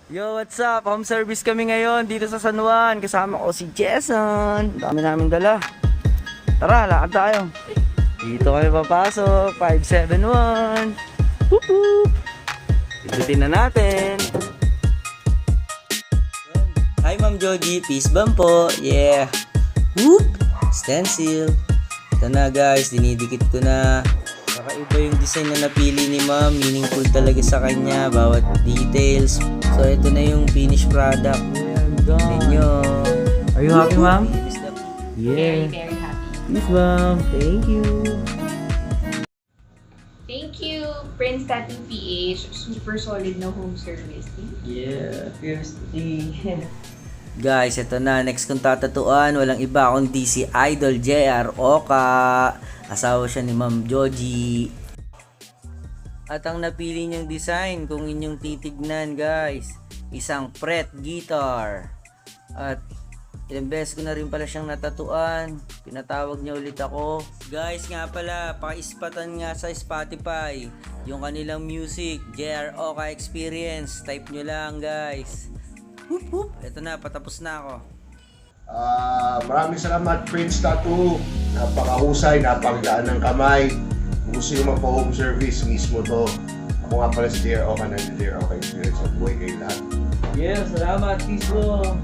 Yo, what's up? Home service kami ngayon dito sa San Juan. Kasama ko si Jason. Dami namin dala. Tara, lakad tayo. Dito kami papasok. 571. Whoop whoop. Ikutin na natin. Hi Ma'am Joji, peace bomb po. Yeah. Whoop. Stencil. Ito na guys, dinidikit ko na. Kakaiba yung design na napili ni Ma'am. Meaningful talaga sa kanya. Bawat details. So ito na yung finished product. Ninyo. Are you happy, Ma'am? Yeah. Very, very happy. Yes, Ma'am. Thank you. Thank you, Prince Tattoo PH. Super solid na home service. Yeah, seriously. Guys, ito na. Next kong tatatuan. Walang iba kundi si Idol JR Oka. Asawa siya ni Ma'am Joji. At ang napili niyang design, kung inyong titignan guys, isang fret guitar. At ilang beses ko na rin pala siyang natatuan. Pinatawag niya ulit ako. Guys nga pala, paki-spatan nga sa Spotify yung kanilang music, JR Oka Experience. Type nyo lang guys. Whoop whoop. Ito na, patapos na ako. Maraming salamat Prince Tattoo. Napakahusay, napakadaan ng kamay. Kung gusto nyo magpa-home service, mismo to. Ako nga pala si JR Oka ng JR Oka Experience. At buhay kayo lahat. Yeah, salamat, Tislo.